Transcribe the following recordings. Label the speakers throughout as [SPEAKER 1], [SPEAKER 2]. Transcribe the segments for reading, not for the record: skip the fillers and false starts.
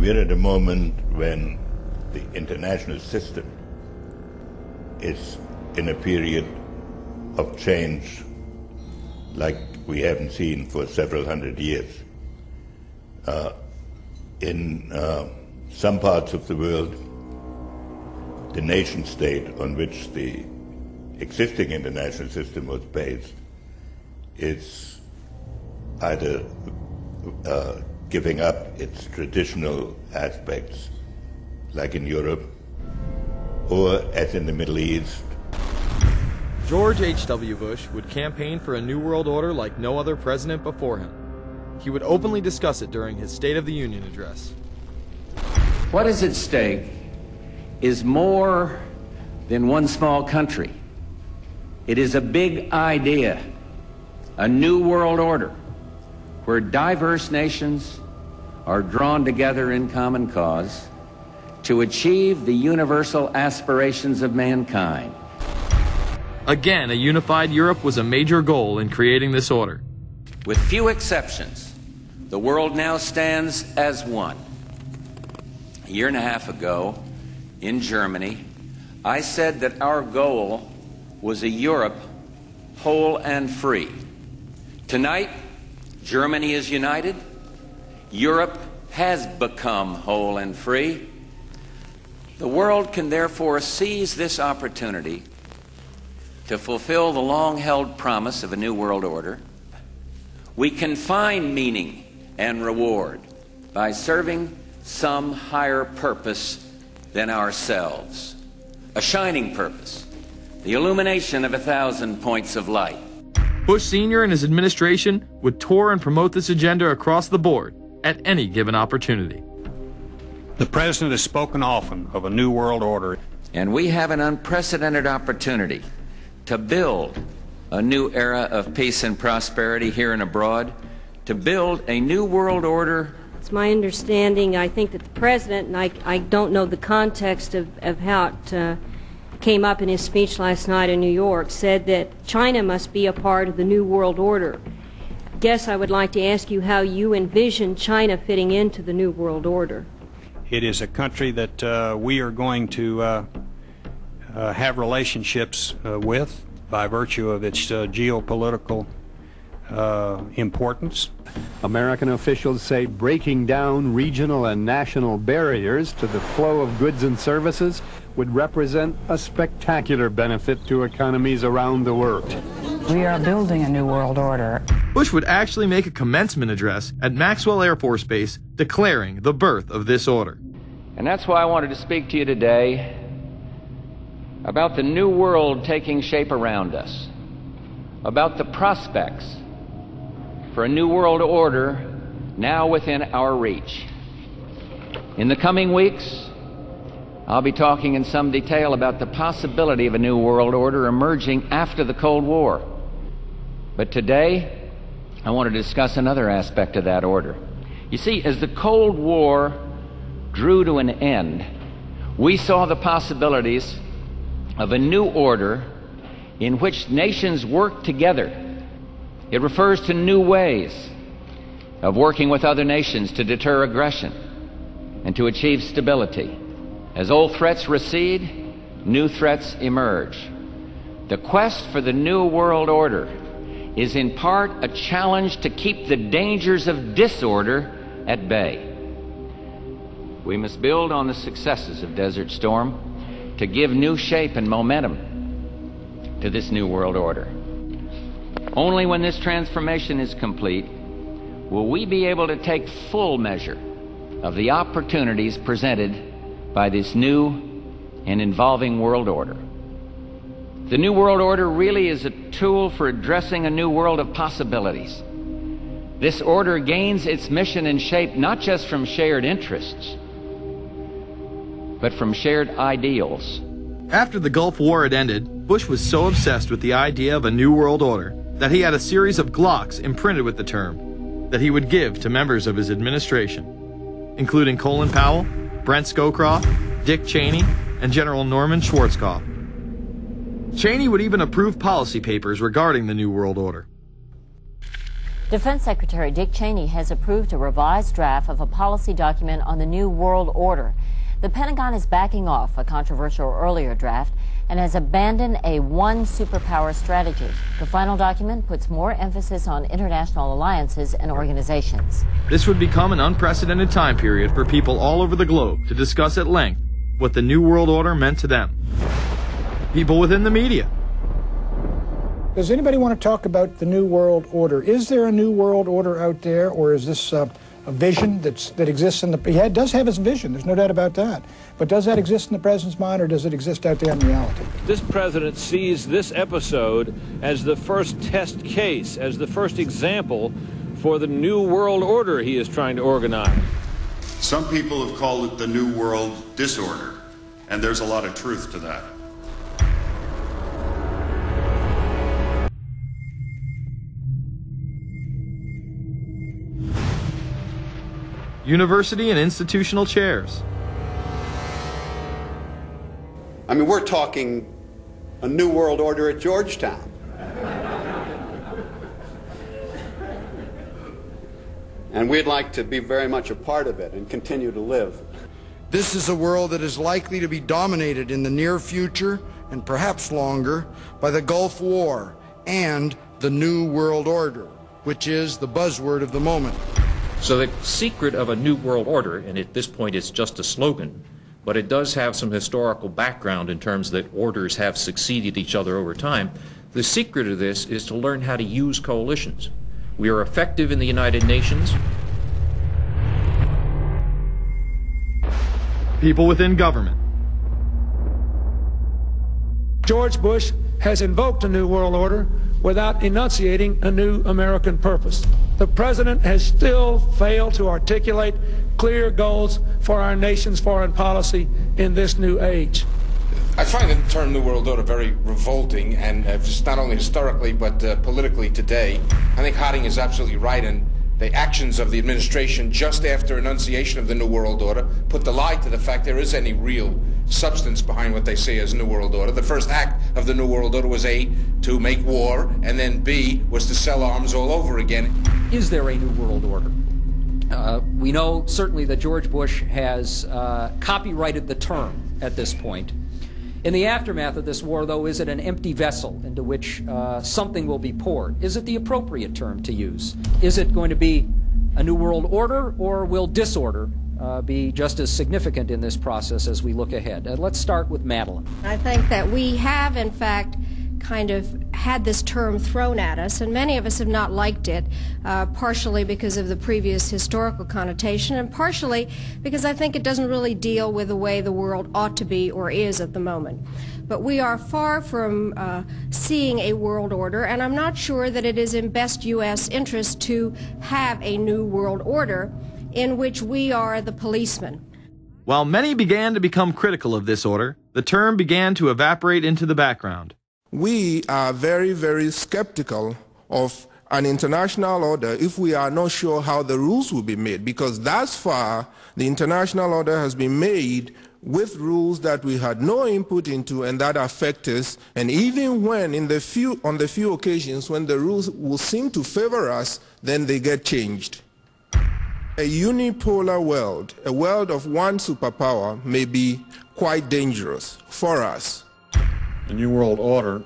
[SPEAKER 1] we're at a moment when the international system is in a period of change like we haven't seen for several hundred years. In some parts of the world, the nation state on which the existing international system was based is either giving up its traditional aspects, like in Europe, or as in the Middle East.
[SPEAKER 2] George H.W. Bush would campaign for a new world order like no other president before him. He would openly discuss it during his State of the Union address.
[SPEAKER 3] What is at stake is more than one small country. It is a big idea, a new world order, where diverse nations are drawn together in common cause to achieve the universal aspirations of mankind.
[SPEAKER 2] Again, a unified Europe was a major goal in creating this order.
[SPEAKER 3] With few exceptions, the world now stands as one. A year and a half ago, in Germany, I said that our goal was a Europe whole and free. Tonight, Germany is united. Europe has become whole and free. The world can therefore seize this opportunity to fulfill the long-held promise of a new world order. We can find meaning and reward by serving some higher purpose than ourselves. A shining purpose, the illumination of 1,000 points of light.
[SPEAKER 2] Bush Sr. and his administration would tour and promote this agenda across the board at any given opportunity.
[SPEAKER 4] The President has spoken often of a new world order.
[SPEAKER 3] And we have an unprecedented opportunity to build a new era of peace and prosperity here and abroad, to build a new world order.
[SPEAKER 5] It's my understanding, I think that the President, and I don't know the context of how it came up in his speech last night in New York, said that China must be a part of the new world order. I guess I would like to ask you how you envision China fitting into the new world order.
[SPEAKER 4] It is a country that we are going to have relationships with by virtue of its geopolitical importance.
[SPEAKER 6] American officials say breaking down regional and national barriers to the flow of goods and services would represent a spectacular benefit to economies around the world.
[SPEAKER 7] We are building a new world order.
[SPEAKER 2] Bush would actually make a commencement address at Maxwell Air Force Base declaring the birth of this order.
[SPEAKER 3] And that's why I wanted to speak to you today about the new world taking shape around us, about the prospects for a new world order now within our reach. In the coming weeks, I'll be talking in some detail about the possibility of a new world order emerging after the Cold War. But today, I want to discuss another aspect of that order. You see, as the Cold War drew to an end, we saw the possibilities of a new order in which nations work together. It refers to new ways of working with other nations to deter aggression and to achieve stability. As old threats recede, new threats emerge. The quest for the new world order is in part a challenge to keep the dangers of disorder at bay. We must build on the successes of Desert Storm to give new shape and momentum to this new world order. Only when this transformation is complete will we be able to take full measure of the opportunities presented by this new and evolving world order. The new world order really is a tool for addressing a new world of possibilities. This order gains its mission and shape not just from shared interests, but from shared ideals.
[SPEAKER 2] After the Gulf War had ended, Bush was so obsessed with the idea of a new world order that he had a series of Glocks imprinted with the term that he would give to members of his administration, including Colin Powell, Brent Scowcroft, Dick Cheney, and General Norman Schwarzkopf. Cheney would even approve policy papers regarding the New World Order.
[SPEAKER 8] Defense Secretary Dick Cheney has approved a revised draft of a policy document on the New World Order. The Pentagon is backing off a controversial earlier draft and has abandoned a one superpower strategy. The final document puts more emphasis on international alliances and organizations.
[SPEAKER 2] This would become an unprecedented time period for people all over the globe to discuss at length what the New World Order meant to them. People within the media.
[SPEAKER 9] Does anybody want to talk about the New World Order? Is there a New World Order out there, or is this a vision that exists in the... He does have his vision, there's no doubt about that. But does that exist in the president's mind, or does it exist out there in reality?
[SPEAKER 10] This president sees this episode as the first test case, as the first example for the New World Order he is trying to organize.
[SPEAKER 11] Some people have called it the New World Disorder, and there's a lot of truth to that.
[SPEAKER 2] University and institutional chairs.
[SPEAKER 12] I mean, we're talking a New World Order at Georgetown. And we'd like to be very much a part of it and continue to live.
[SPEAKER 13] This is a world that is likely to be dominated in the near future, and perhaps longer, by the Gulf War and the New World Order, which is the buzzword of the moment.
[SPEAKER 14] So the secret of a New World Order, and at this point it's just a slogan, but it does have some historical background in terms that orders have succeeded each other over time. The secret of this is to learn how to use coalitions. We are effective in the United Nations.
[SPEAKER 2] People within government.
[SPEAKER 9] George Bush has invoked a New World Order without enunciating a new American purpose. The president has still failed to articulate clear goals for our nation's foreign policy in this new age.
[SPEAKER 15] I find the term New World Order very revolting, and just not only historically but politically today. I think Harding is absolutely right, and the actions of the administration just after enunciation of the New World Order put the lie to the fact there is any real substance behind what they say as New World Order. The first act of the New World Order was A, to make war, and then B, was to sell arms all over again.
[SPEAKER 16] Is there a New World Order? We know certainly that George Bush has copyrighted the term at this point. In the aftermath of this war, though, is it an empty vessel into which something will be poured? Is it the appropriate term to use? Is it going to be a New World Order, or will disorder be just as significant in this process as we look ahead? Let's start with Madeline.
[SPEAKER 17] I think that we have, in fact, kind of had this term thrown at us, and many of us have not liked it, partially because of the previous historical connotation, and partially because I think it doesn't really deal with the way the world ought to be or is at the moment. But we are far from seeing a world order, and I'm not sure that it is in best U.S. interest to have a new world order in which we are the policeman.
[SPEAKER 2] While many began to become critical of this order, the term began to evaporate into the background.
[SPEAKER 18] We are very, very skeptical of an international order if we are not sure how the rules will be made, because thus far the international order has been made with rules that we had no input into and that affect us, and even when on the few occasions when the rules will seem to favor us, then they get changed. A unipolar world, a world of one superpower, may be quite dangerous for us.
[SPEAKER 19] The New World Order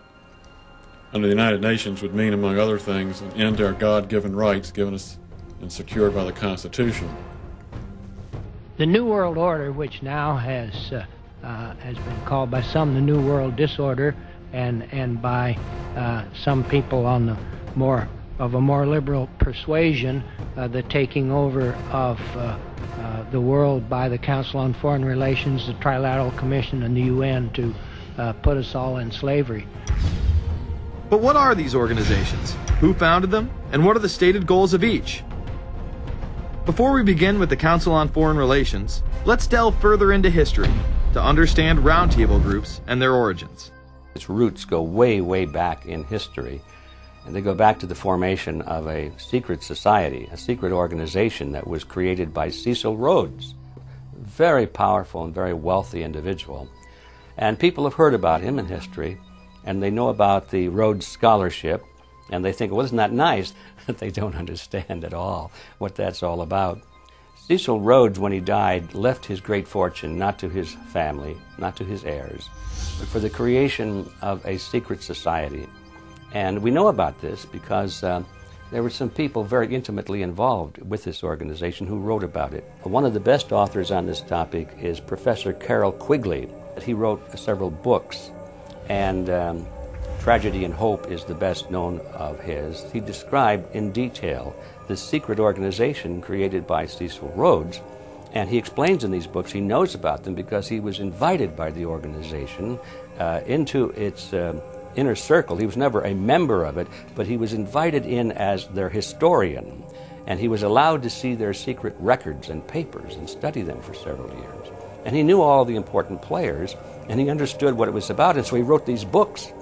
[SPEAKER 19] under the United Nations would mean, among other things, an end to our God-given rights given us and secured by the Constitution.
[SPEAKER 20] The New World Order, which now has been called by some the New World Disorder, and by some people on the more liberal persuasion, the taking over of the world by the Council on Foreign Relations, the Trilateral Commission, and the UN to put us all in slavery.
[SPEAKER 2] But what are these organizations? Who founded them? And what are the stated goals of each? Before we begin with the Council on Foreign Relations, let's delve further into history to understand roundtable groups and their origins.
[SPEAKER 21] Its roots go way, way back in history, and they go back to the formation of a secret society, a secret organization that was created by Cecil Rhodes, a very powerful and very wealthy individual. And people have heard about him in history, and they know about the Rhodes Scholarship, And they think, well, isn't that nice? They don't understand at all what that's all about. Cecil Rhodes, when he died, left his great fortune not to his family, not to his heirs, but for the creation of a secret society. And we know about this because there were some people very intimately involved with this organization who wrote about it. One of the best authors on this topic is Professor Carroll Quigley. He wrote several books, and Tragedy and Hope is the best known of his. He described in detail this secret organization created by Cecil Rhodes, and he explains in these books he knows about them because he was invited by the organization into its inner circle. He was never a member of it, but he was invited in as their historian, and he was allowed to see their secret records and papers and study them for several years. And he knew all the important players, and he understood what it was about, and so he wrote these books.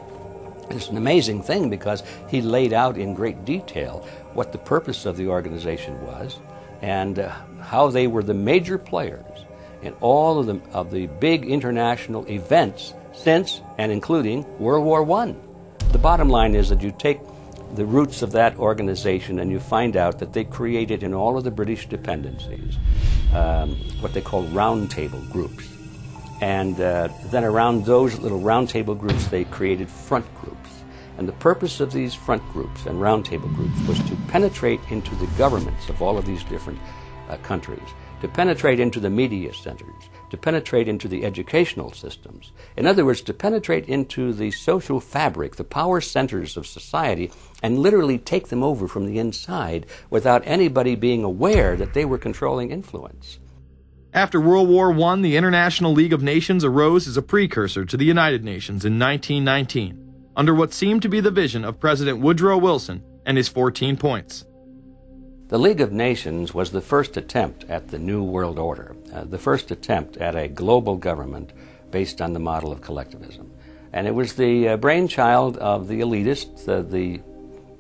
[SPEAKER 21] It's an amazing thing because he laid out in great detail what the purpose of the organization was and how they were the major players in all of the big international events since and including World War I. The bottom line is that you take the roots of that organization and you find out that they created in all of the British dependencies what they call roundtable groups. And then around those little roundtable groups, they created front groups. And the purpose of these front groups and roundtable groups was to penetrate into the governments of all of these different countries, to penetrate into the media centers, to penetrate into the educational systems. In other words, to penetrate into the social fabric, the power centers of society, and literally take them over from the inside without anybody being aware that they were controlling influence.
[SPEAKER 2] After World War I, the International League of Nations arose as a precursor to the United Nations in 1919, under what seemed to be the vision of President Woodrow Wilson and his 14 points.
[SPEAKER 21] The League of Nations was the first attempt at the New World Order, the first attempt at a global government based on the model of collectivism. And it was the brainchild of the elitists, the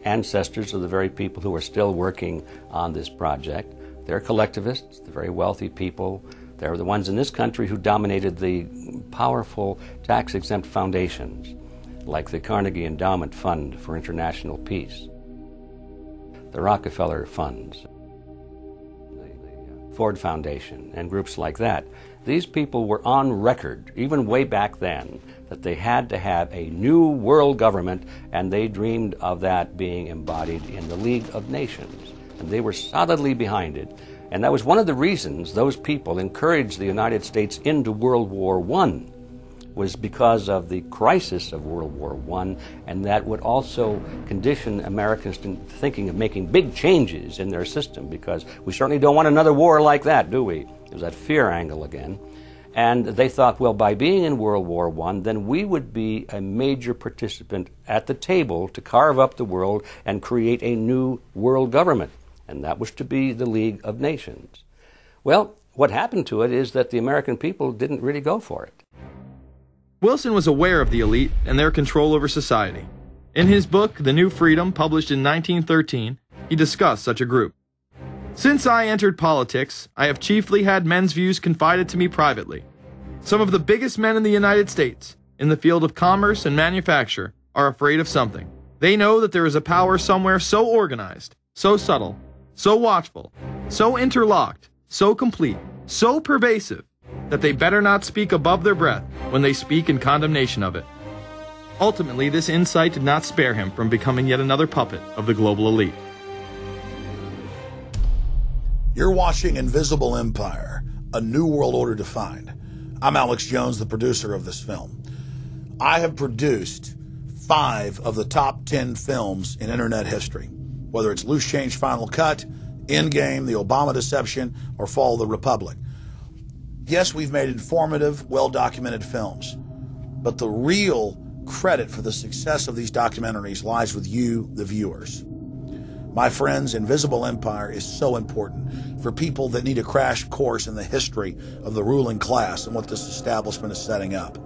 [SPEAKER 21] ancestors of the very people who are still working on this project. They're collectivists, the very wealthy people. They're the ones in this country who dominated the powerful tax-exempt foundations, like the Carnegie Endowment Fund for International Peace, the Rockefeller Funds, the Ford Foundation, and groups like that. These people were on record, even way back then, that they had to have a new world government, and they dreamed of that being embodied in the League of Nations. And they were solidly behind it. And that was one of the reasons those people encouraged the United States into World War I, was because of the crisis of World War I, and that would also condition Americans to thinking of making big changes in their system, because we certainly don't want another war like that, do we? There's that fear angle again. And they thought, well, by being in World War I, then we would be a major participant at the table to carve up the world and create a new world government. And that was to be the League of Nations. Well, what happened to it is that the American people didn't really go for it.
[SPEAKER 2] Wilson was aware of the elite and their control over society. In his book, The New Freedom, published in 1913, he discussed such a group. Since I entered politics, I have chiefly had men's views confided to me privately. Some of the biggest men in the United States, in the field of commerce and manufacture, are afraid of something. They know that there is a power somewhere so organized, so subtle, so watchful, so interlocked, so complete, so pervasive, that they better not speak above their breath when they speak in condemnation of it. Ultimately, this insight did not spare him from becoming yet another puppet of the global elite.
[SPEAKER 1] You're watching Invisible Empire, A New World Order Defined. I'm Alex Jones, the producer of this film. I have produced 5 of the top 10 films in internet history, whether it's Loose Change Final Cut, Endgame, The Obama Deception, or Fall of the Republic. Yes, we've made informative, well-documented films, but the real credit for the success of these documentaries lies with you, the viewers. My friends, Invisible Empire is so important for people that need a crash course in the history of the ruling class and what this establishment is setting up.